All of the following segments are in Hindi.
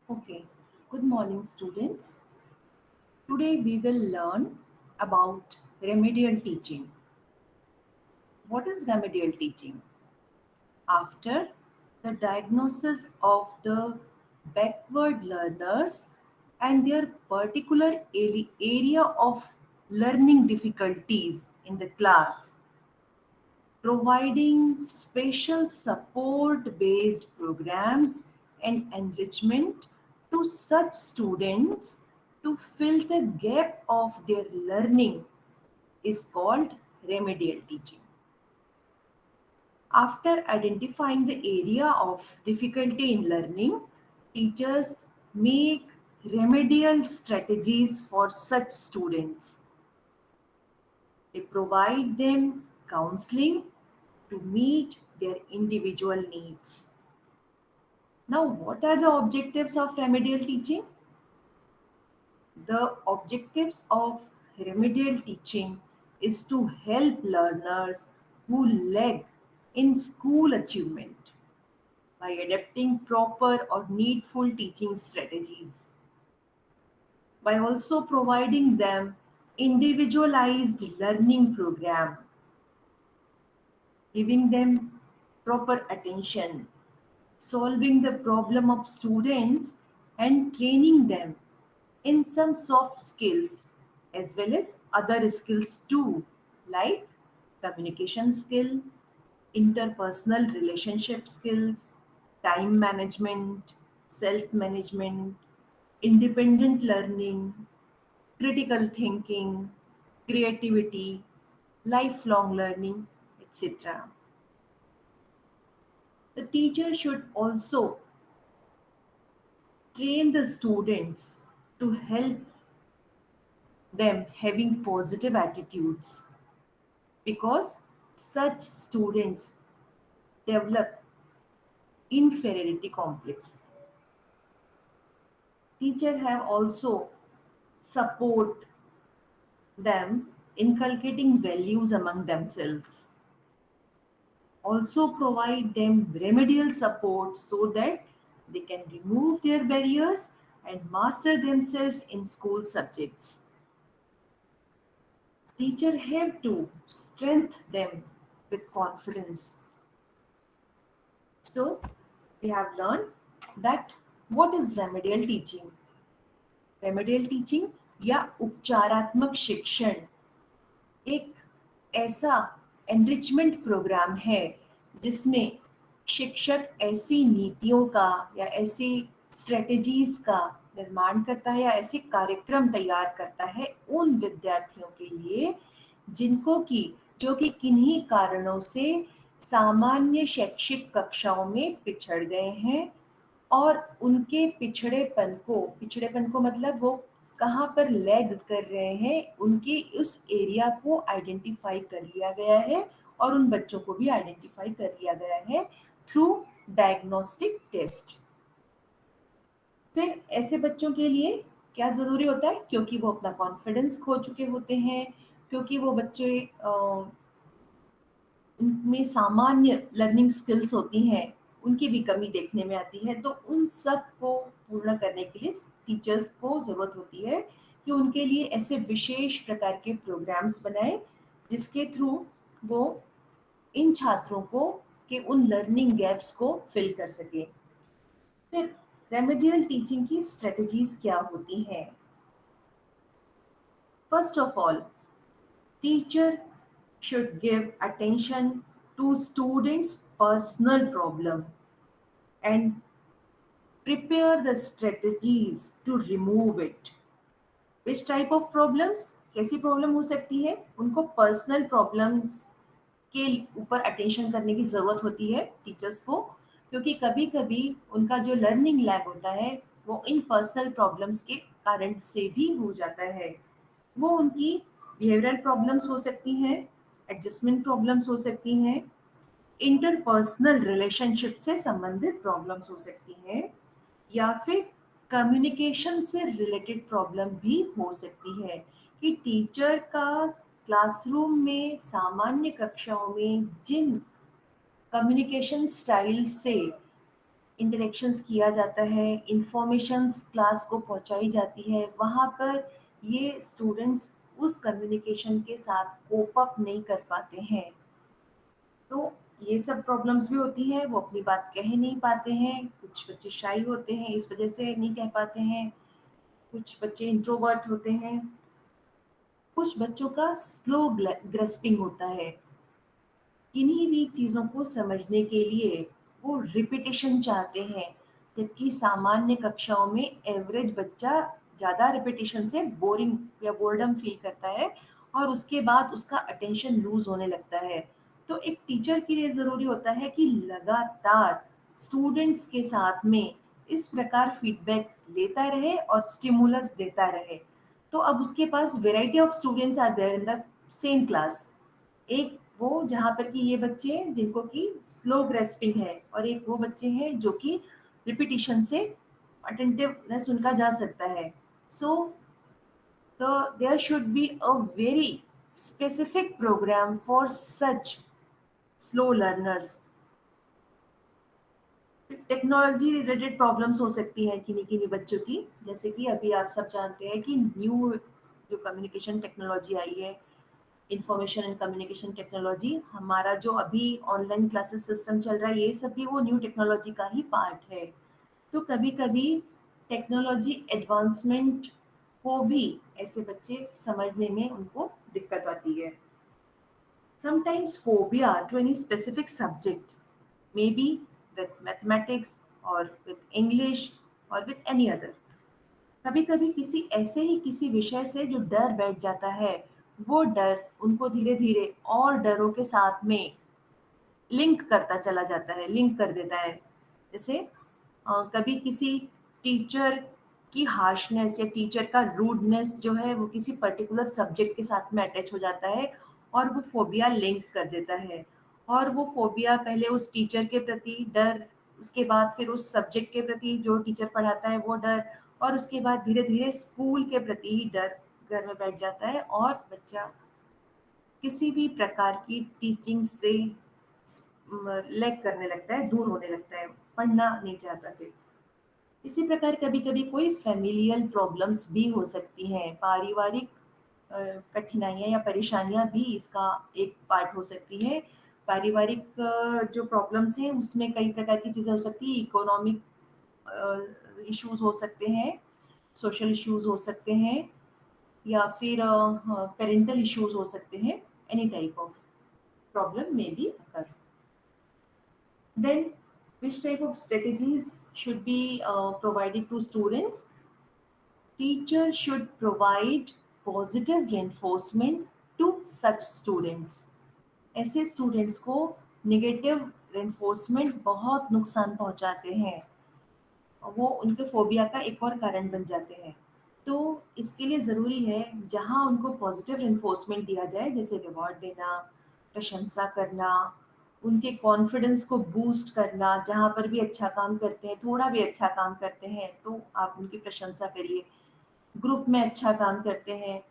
Okay, good morning, students. Today we will learn about remedial teaching. What is remedial teaching? After the diagnosis of the backward learners and their particular area of learning difficulties in the class, providing special support based programs and enrichment to such students to fill the gap of their learning is called remedial teaching. After identifying the area of difficulty in learning, teachers make remedial strategies for such students. They provide them counseling to meet their individual needs. Now, what are the objectives of remedial teaching? The objectives of remedial teaching is to help learners who lag in school achievement by adapting proper or needful teaching strategies, by also providing them individualized learning program, giving them proper attention, solving the problem of students and training them in some soft skills as well as other skills too, like communication skill, interpersonal relationship skills, time management, self management, independent learning, critical thinking, creativity, lifelong learning, etc. The teacher should also train the students to help them having positive attitudes because such students develop inferiority complex. Teacher have also support them inculcating values among themselves, also provide them remedial support so that they can remove their barriers and master themselves in school subjects. Teacher have to strengthen them with confidence. So we have learned that what is remedial teaching. Remedial teaching या उपचारात्मक शिक्षण एक ऐसा एनरिचमेंट प्रोग्राम है जिसमें शिक्षक ऐसी नीतियों का या ऐसी स्ट्रेटजीज का निर्माण करता है या ऐसे कार्यक्रम तैयार करता है उन विद्यार्थियों के लिए जिनको की जो कि किन्हीं कारणों से सामान्य शैक्षिक कक्षाओं में पिछड़ गए हैं और उनके पिछड़ेपन को मतलब वो कहाँ पर लैग कर रहे हैं उनके उस एरिया को आइडेंटिफाई कर लिया गया है और उन बच्चों को भी आइडेंटिफाई कर लिया गया है थ्रू डायग्नोस्टिक टेस्ट। फिर ऐसे बच्चों के लिए क्या ज़रूरी होता है, क्योंकि वो अपना कॉन्फिडेंस खो चुके होते हैं, क्योंकि वो बच्चे उनमें सामान्य लर्निंग स्किल्स होती हैं, उनकी भी कमी देखने में आती है, तो उन सब को पूर्ण करने के लिए टीचर्स को ज़रूरत होती है कि उनके लिए ऐसे विशेष प्रकार के प्रोग्राम्स बनाएं जिसके थ्रू वो इन छात्रों को के उन लर्निंग गैप्स को फिल कर सके। फिर रेमेडियल टीचिंग की स्ट्रेटजीज क्या होती हैं? First of all, teacher should give attention to students' personal problem and prepare the strategies to remove it. Which type of problems? कैसी प्रॉब्लम हो सकती है? उनको पर्सनल प्रॉब्लम्स के ऊपर अटेंशन करने की ज़रूरत होती है टीचर्स को, क्योंकि कभी कभी उनका जो लर्निंग लैग होता है वो इन पर्सनल प्रॉब्लम्स के कारण से भी हो जाता है। वो उनकी बिहेवियरल प्रॉब्लम्स हो सकती हैं, एडजस्टमेंट प्रॉब्लम्स हो सकती हैं, इंटरपर्सनल रिलेशनशिप से संबंधित प्रॉब्लम्स हो सकती हैं, या फिर कम्युनिकेशन से रिलेटेड प्रॉब्लम भी हो सकती है कि टीचर का क्लासरूम में सामान्य कक्षाओं में जिन कम्युनिकेशन स्टाइल से इंटरेक्शंस किया जाता है, इंफॉर्मेशंस क्लास को पहुंचाई जाती है, वहाँ पर ये स्टूडेंट्स उस कम्युनिकेशन के साथ कोप अप नहीं कर पाते हैं। तो ये सब प्रॉब्लम्स भी होती हैं, वो अपनी बात कह नहीं पाते हैं, कुछ बच्चे शाई होते हैं इस वजह से नहीं कह पाते हैं, कुछ बच्चे इंट्रोवर्ट होते हैं, कुछ बच्चों का स्लो ग्रेस्पिंग होता है। किन्हीं भी चीज़ों को समझने के लिए वो रिपीटेशन चाहते हैं, जबकि सामान्य कक्षाओं में एवरेज बच्चा ज़्यादा रिपीटेशन से बोरिंग या बोर्डम फील करता है और उसके बाद उसका अटेंशन लूज होने लगता है। तो एक टीचर के लिए ज़रूरी होता है कि लगातार स्टूडेंट्स के साथ में इस प्रकार फीडबैक लेता रहे और स्टिमुलस देता रहे। तो अब उसके पास variety of students are there in the same class. एक वो जहाँ पर कि ये बच्चे हैं जिनको कि स्लो ग्रेस्पिंग है और एक वो बच्चे हैं जो कि रिपीटिशन से अटेंटिवनेस उनका जा सकता है। So there should be a very specific programme for such slow learners. Technology related problems हो सकती हैं किन्हीं किन्हीं बच्चों की, जैसे कि अभी आप सब जानते हैं कि न्यू जो कम्युनिकेशन टेक्नोलॉजी आई है, इंफॉर्मेशन एंड कम्युनिकेशन टेक्नोलॉजी, हमारा जो अभी ऑनलाइन क्लासेस सिस्टम चल रहा है, ये सब भी वो न्यू टेक्नोलॉजी का ही पार्ट है। तो कभी कभी टेक्नोलॉजी एडवांसमेंट को भी ऐसे बच्चे समझने में उनको दिक्कत आती है। Sometimes phobia to any specific subject, maybe with mathematics or with English or with any other. कभी कभी किसी ऐसे ही किसी विषय से जो डर बैठ जाता है, वो डर उनको धीरे धीरे और डरों के साथ में लिंक करता चला जाता है, लिंक कर देता है। जैसे कभी किसी टीचर की हार्शनेस या टीचर का रूडनेस जो है वो किसी पर्टिकुलर सब्जेक्ट के साथ में अटैच हो जाता है और वो फोबिया लिंक कर देता है। और वो फोबिया पहले उस टीचर के प्रति डर, उसके बाद फिर उस सब्जेक्ट के प्रति जो टीचर पढ़ाता है वो डर, और उसके बाद धीरे धीरे स्कूल के प्रति ही डर घर में बैठ जाता है और बच्चा किसी भी प्रकार की टीचिंग से लैग करने लगता है, दूर होने लगता है, पढ़ना नहीं चाहता फिर। इसी प्रकार कभी कभी कोई फैमिलियल प्रॉब्लम्स भी हो सकती हैं, पारिवारिक कठिनाइयाँ या परेशानियाँ भी इसका एक पार्ट हो सकती है। पारिवारिक जो प्रॉब्लम्स हैं उसमें कई प्रकार की चीज़ें हो सकती हैं, इकोनॉमिक इश्यूज हो सकते हैं, सोशल इश्यूज हो सकते हैं, या फिर पेरेंटल इश्यूज हो सकते हैं। एनी टाइप ऑफ प्रॉब्लम में be occur. Then, which type of strategies should be provided to students? Teacher should provide positive reinforcement to such students. ऐसे स्टूडेंट्स को नेगेटिव रेनफोर्समेंट बहुत नुकसान पहुंचाते हैं, वो उनके फोबिया का एक और कारण बन जाते हैं। तो इसके लिए ज़रूरी है जहाँ उनको पॉजिटिव रेनफोर्समेंट दिया जाए, जैसे रिवॉर्ड देना, प्रशंसा करना, उनके कॉन्फिडेंस को बूस्ट करना, जहाँ पर भी अच्छा काम करते हैं, थोड़ा भी अच्छा काम करते हैं तो आप उनकी प्रशंसा करिए। ग्रुप में अच्छा काम करते हैं,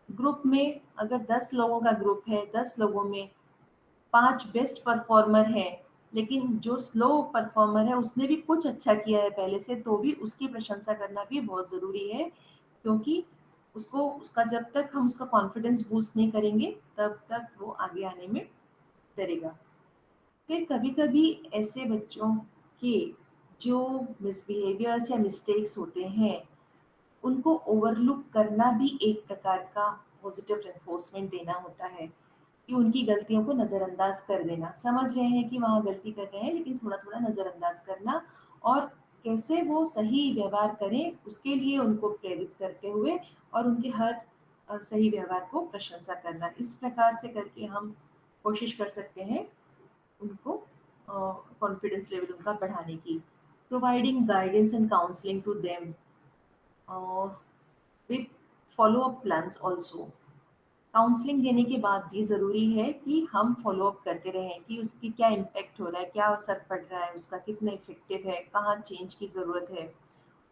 ग्रुप में अगर 10 लोगों का ग्रुप है, 10 लोगों में 5 बेस्ट परफॉर्मर हैं, लेकिन जो स्लो परफॉर्मर है उसने भी कुछ अच्छा किया है पहले से, तो भी उसकी प्रशंसा करना भी बहुत ज़रूरी है, क्योंकि उसको उसका जब तक हम उसका कॉन्फिडेंस बूस्ट नहीं करेंगे तब तक वो आगे आने में डरेगा। फिर कभी कभी ऐसे बच्चों के जो मिसबिहेवियर्स या मिस्टेक्स होते हैं उनको ओवरलुक करना भी एक प्रकार का पॉजिटिव रेनफोर्समेंट देना होता है, कि उनकी गलतियों को नज़रअंदाज कर देना, समझ रहे हैं कि वहाँ गलती कर रहे हैं लेकिन थोड़ा थोड़ा नज़रअंदाज करना, और कैसे वो सही व्यवहार करें उसके लिए उनको प्रेरित करते हुए और उनके हर सही व्यवहार को प्रशंसा करना। इस प्रकार से करके हम कोशिश कर सकते हैं उनको कॉन्फिडेंस लेवल उनका बढ़ाने की। Providing guidance and counselling to them with follow up plans also. Counselling देने के बाद ये ज़रूरी है कि हम फॉलो अप करते रहें कि उसकी क्या इम्पैक्ट हो रहा है, क्या असर पड़ रहा है उसका, कितना इफेक्टिव है, कहाँ चेंज की ज़रूरत है।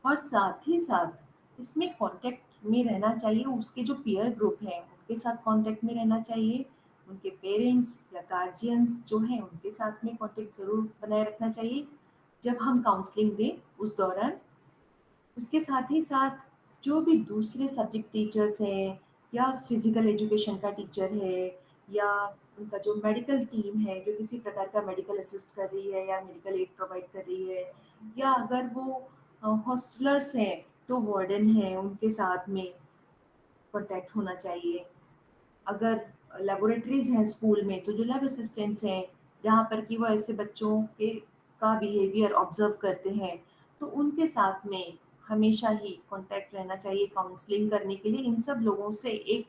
और साथ ही साथ इसमें कांटेक्ट में रहना चाहिए, उसके जो पीयर ग्रुप हैं उनके साथ कांटेक्ट में रहना चाहिए, उनके पेरेंट्स या गार्जियंस जो हैं उनके साथ में कांटेक्ट ज़रूर बनाए रखना चाहिए, जब हम काउंसलिंग दें उस दौरान। उसके साथ ही साथ जो भी दूसरे सब्जेक्ट टीचर्स हैं या फिजिकल एजुकेशन का टीचर है या उनका जो मेडिकल टीम है जो किसी प्रकार का मेडिकल असिस्ट कर रही है या मेडिकल एड प्रोवाइड कर रही है, या अगर वो हॉस्टलर्स हैं तो वार्डन हैं उनके साथ में कांटेक्ट होना चाहिए। अगर लेबोरेटरीज हैं स्कूल में तो जो लैब असिस्टेंट्स हैं जहाँ पर कि वो ऐसे बच्चों के का बिहेवियर ऑब्जर्व करते हैं, तो उनके साथ में हमेशा ही कांटेक्ट रहना चाहिए काउंसलिंग करने के लिए। इन सब लोगों से एक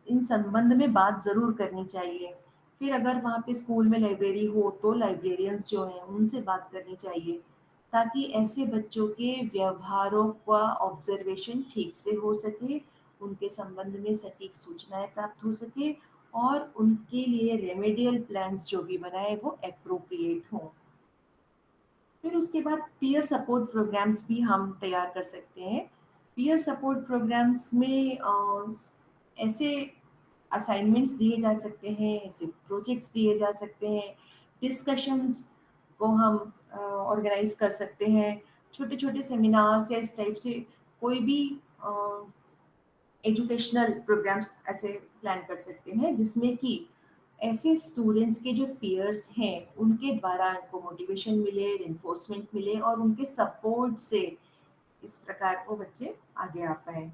इन संबंध में बात ज़रूर करनी चाहिए। फिर अगर वहाँ पे स्कूल में लाइब्रेरी हो तो लाइब्रेरियंस जो हैं उनसे बात करनी चाहिए, ताकि ऐसे बच्चों के व्यवहारों का ऑब्जर्वेशन ठीक से हो सके, उनके संबंध में सटीक सूचनाएं प्राप्त हो सके और उनके लिए रेमेडियल प्लान्स जो भी बनाए वो एप्रोप्रिएट हों। फिर उसके बाद पीयर सपोर्ट प्रोग्राम्स भी हम तैयार कर सकते हैं। पीयर सपोर्ट प्रोग्राम्स में ऐसे असाइनमेंट्स दिए जा सकते हैं, ऐसे प्रोजेक्ट्स दिए जा सकते हैं, डिस्कशंस को हम ऑर्गेनाइज कर सकते हैं, छोटे छोटे सेमिनार्स या इस टाइप से कोई भी एजुकेशनल प्रोग्राम्स ऐसे प्लान कर सकते हैं जिसमें कि ऐसे स्टूडेंट्स के जो पीयर्स हैं उनके द्वारा उनको मोटिवेशन मिले, रिइंफोर्समेंट मिले और उनके सपोर्ट से इस प्रकार वो बच्चे आगे आ पाए।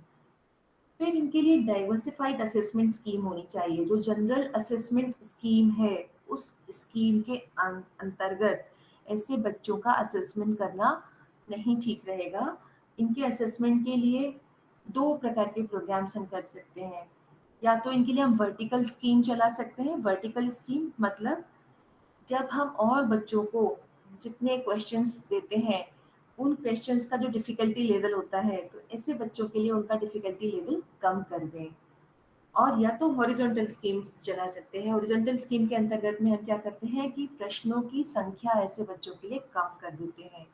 फिर इनके लिए डाइवर्सिफाइड असेसमेंट स्कीम होनी चाहिए। जो जनरल असेसमेंट स्कीम है उस स्कीम के अंतर्गत ऐसे बच्चों का असेसमेंट करना नहीं ठीक रहेगा। इनके असेसमेंट के लिए दो प्रकार के प्रोग्राम्स हम कर सकते हैं। या तो इनके लिए हम वर्टिकल स्कीम चला सकते हैं। वर्टिकल स्कीम मतलब जब हम और बच्चों को जितने क्वेश्चंस देते हैं उन क्वेश्चंस का जो डिफ़िकल्टी लेवल होता है तो ऐसे बच्चों के लिए उनका डिफ़िकल्टी लेवल कम कर दें। और या तो हॉरिजॉन्टल स्कीम्स चला सकते हैं। हॉरिजॉन्टल स्कीम के अंतर्गत में हम क्या करते हैं कि प्रश्नों की संख्या ऐसे बच्चों के लिए कम कर देते हैं।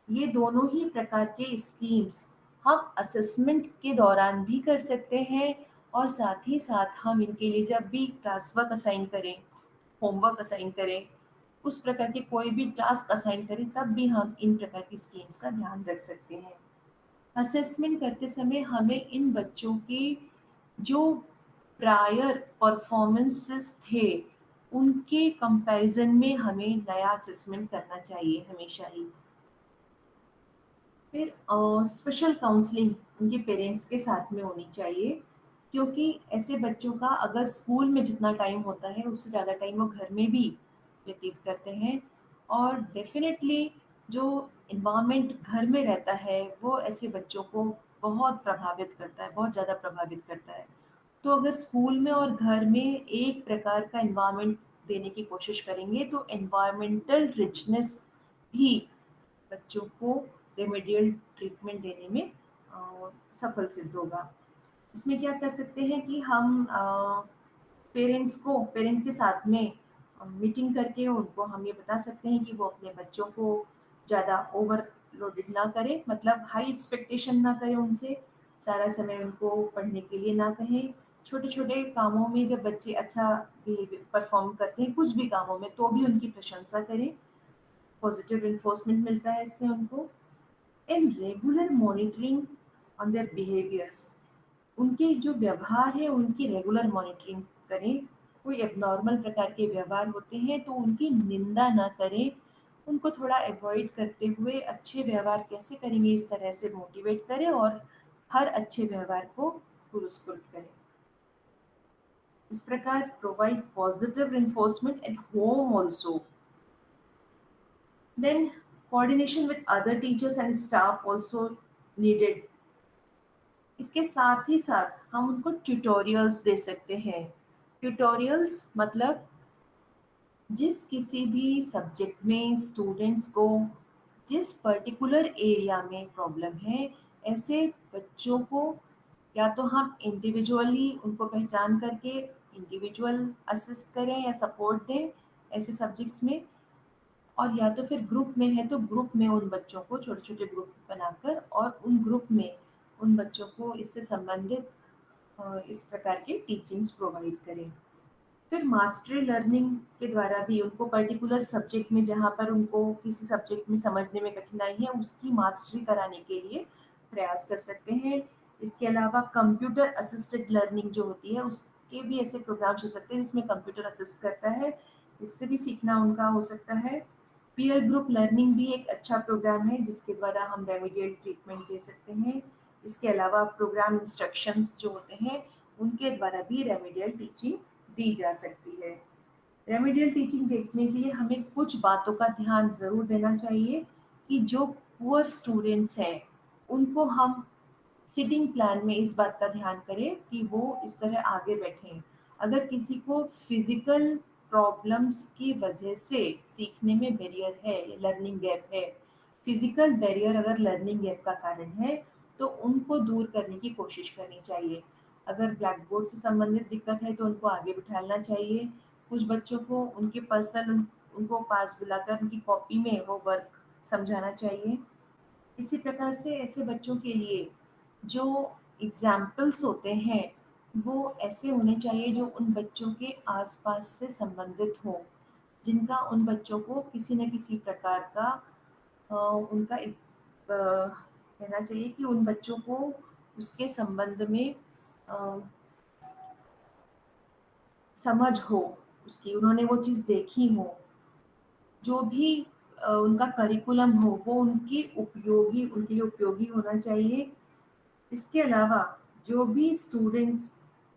ये दोनों ही प्रकार के स्कीम्स हम असेसमेंट के दौरान भी कर सकते हैं और साथ ही साथ हम इनके लिए जब भी क्लास वर्क असाइन करें, होमवर्क असाइन करें, उस प्रकार के कोई भी टास्क असाइन करें तब भी हम इन प्रकार की स्कीम्स का ध्यान रख सकते हैं। असेसमेंट करते समय हमें इन बच्चों के जो प्रायर परफॉर्मेंसेस थे उनके कंपैरिजन में हमें नया असेसमेंट करना चाहिए हमेशा ही। फिर स्पेशल काउंसलिंग उनके पेरेंट्स के साथ में होनी चाहिए, क्योंकि ऐसे बच्चों का अगर स्कूल में जितना टाइम होता है उससे ज़्यादा टाइम वो घर में भी व्यतीत करते हैं। और डेफिनेटली जो इन्वायरमेंट घर में रहता है वो ऐसे बच्चों को बहुत प्रभावित करता है, बहुत ज़्यादा प्रभावित करता है। तो अगर स्कूल में और घर में एक प्रकार का इन्वायरमेंट देने की कोशिश करेंगे तो एनवायरमेंटल रिचनेस भी बच्चों को रेमेडियल ट्रीटमेंट देने में सफल सिद्ध होगा। इसमें क्या कर सकते हैं कि हम पेरेंट्स के साथ में मीटिंग करके उनको हम ये बता सकते हैं कि वो अपने बच्चों को ज़्यादा ओवरलोडेड ना करें, मतलब हाई एक्सपेक्टेशन ना करें उनसे, सारा समय उनको पढ़ने के लिए ना कहें। छोटे छोटे कामों में जब बच्चे अच्छा बिहेवियर परफॉर्म करते हैं कुछ भी कामों में तो भी उनकी प्रशंसा करें, पॉजिटिव इन्फोर्समेंट मिलता है इससे उनको। And regular monitoring on their behaviours, उनके जो व्यवहार है उनकी रेगुलर मॉनिटरिंग करें। कोई एबनॉर्मल प्रकार के व्यवहार होते हैं तो उनकी निंदा ना करें, उनको थोड़ा अवॉइड करते हुए अच्छे व्यवहार कैसे करेंगे इस तरह से मोटिवेट करें और हर अच्छे व्यवहार को पुरस्कृत करें। इस प्रकार provide positive enforcement at home also. Then coordination with other teachers and staff also needed। इसके साथ ही साथ हम उनको ट्यूटोरियल्स दे सकते हैं। ट्यूटोरियल्स मतलब जिस किसी भी सब्जेक्ट में स्टूडेंट्स को जिस पर्टिकुलर एरिया में प्रॉब्लम है ऐसे बच्चों को या तो हम इंडिविजुअली उनको पहचान करके इंडिविजुअल असिस्ट करें या सपोर्ट दें ऐसे सब्जेक्ट्स में, और या तो फिर ग्रुप में है तो ग्रुप में उन बच्चों को छोटे छोटे ग्रुप बनाकर और उन ग्रुप में उन बच्चों को इससे संबंधित इस प्रकार के टीचिंग्स प्रोवाइड करें। फिर मास्टरी लर्निंग के द्वारा भी उनको पर्टिकुलर सब्जेक्ट में, जहाँ पर उनको किसी सब्जेक्ट में समझने में कठिनाई है, उसकी मास्टरी कराने के लिए प्रयास कर सकते हैं। इसके अलावा कंप्यूटर असिस्टेड लर्निंग जो होती है, उसके भी ऐसे प्रोग्राम्स हो सकते हैं जिसमें कंप्यूटर असिस्ट करता है, इससे भी सीखना उनका हो सकता है। पीयर ग्रुप लर्निंग भी एक अच्छा प्रोग्राम है जिसके द्वारा हम रेमेडियल ट्रीटमेंट दे सकते हैं। इसके अलावा प्रोग्राम इंस्ट्रक्शंस जो होते हैं, उनके द्वारा भी रेमेडियल टीचिंग दी जा सकती है। रेमेडियल टीचिंग देखने के लिए हमें कुछ बातों का ध्यान ज़रूर देना चाहिए कि जो पुअर स्टूडेंट्स हैं, उनको हम सिटिंग प्लान में इस बात का ध्यान करें कि वो इस तरह आगे बैठें। अगर किसी को फिजिकल प्रॉब्लम्स की वजह से सीखने में बैरियर है या लर्निंग गैप है, फिजिकल बैरियर अगर लर्निंग गैप का कारण है, तो उनको दूर करने की कोशिश करनी चाहिए। अगर ब्लैक बोर्ड से संबंधित दिक्कत है तो उनको आगे बिठाना चाहिए। कुछ बच्चों को उनके पर्सनल उनको पास बुलाकर उनकी कॉपी में वो वर्क समझाना चाहिए। इसी प्रकार से ऐसे बच्चों के लिए जो एग्जाम्पल्स होते हैं, वो ऐसे होने चाहिए जो उन बच्चों के आसपास से संबंधित हो, जिनका उन बच्चों को किसी न किसी प्रकार का उनका एक कहना चाहिए कि उन बच्चों को उसके संबंध में अ, समझ हो, उसकी उन्होंने वो चीज़ देखी हो, जो भी उनका करिकुलम हो वो उनके लिए उपयोगी होना चाहिए। इसके अलावा जो भी स्टूडेंट्स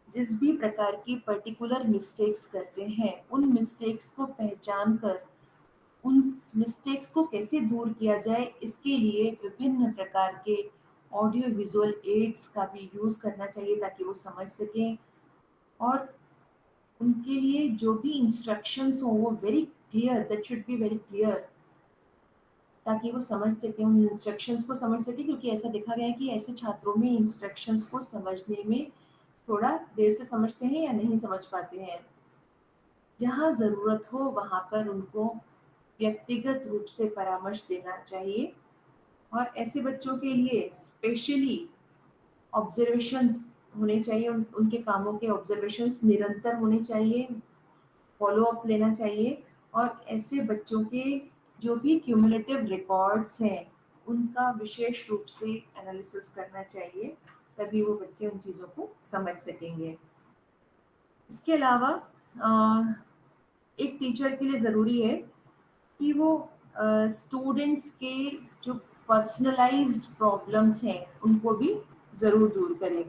जिस भी प्रकार की पर्टिकुलर मिस्टेक्स करते हैं, उन मिस्टेक्स को पहचान कर उन मिस्टेक्स को कैसे दूर किया जाए, इसके लिए विभिन्न प्रकार के ऑडियो विजुअल एड्स का भी यूज़ करना चाहिए ताकि वो समझ सकें। और उनके लिए जो भी इंस्ट्रक्शंस हो वो very clear, that should be very clear, ताकि वो समझ सकें, उन इंस्ट्रक्शंस को समझ सकें, क्योंकि ऐसा देखा गया है कि ऐसे छात्रों में इंस्ट्रक्शंस को समझने में थोड़ा देर से समझते हैं या नहीं समझ पाते हैं। जहाँ ज़रूरत हो वहाँ पर उनको व्यक्तिगत रूप से परामर्श देना चाहिए। और ऐसे बच्चों के लिए स्पेशली ऑब्जर्वेशंस होने चाहिए, उनके कामों के ऑब्जर्वेशंस निरंतर होने चाहिए, फॉलो अप लेना चाहिए। और ऐसे बच्चों के जो भी क्यूमुलेटिव रिकॉर्ड्स हैं, उनका विशेष रूप से एनालिसिस करना चाहिए, तभी वो बच्चे उन चीज़ों को समझ सकेंगे। इसके अलावा एक टीचर के लिए ज़रूरी है कि वो स्टूडेंट्स के जो पर्सनलाइज्ड प्रॉब्लम्स हैं उनको भी ज़रूर दूर करे,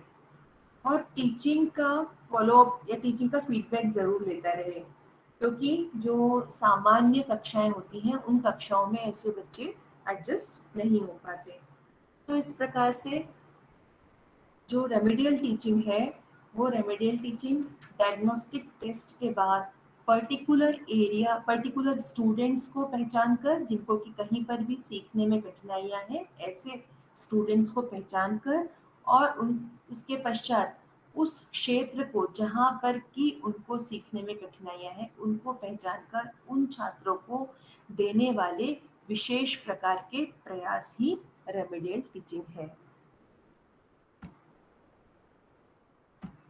और टीचिंग का फॉलो अप या टीचिंग का फीडबैक ज़रूर लेता रहे, क्योंकि जो सामान्य कक्षाएं होती हैं उन कक्षाओं में ऐसे बच्चे एडजस्ट नहीं हो पाते। तो इस प्रकार से जो रेमेडियल टीचिंग है, वो रेमेडियल टीचिंग डायग्नोस्टिक टेस्ट के बाद पर्टिकुलर स्टूडेंट्स को पहचान कर, जिनको कि कहीं पर भी सीखने में कठिनाइयां हैं, ऐसे स्टूडेंट्स को पहचान कर, और उसके पश्चात उस क्षेत्र को जहाँ पर कि उनको सीखने में कठिनाइयां हैं, उनको पहचान कर उन छात्रों को देने वाले विशेष प्रकार के प्रयास ही रेमेडियल टीचिंग है।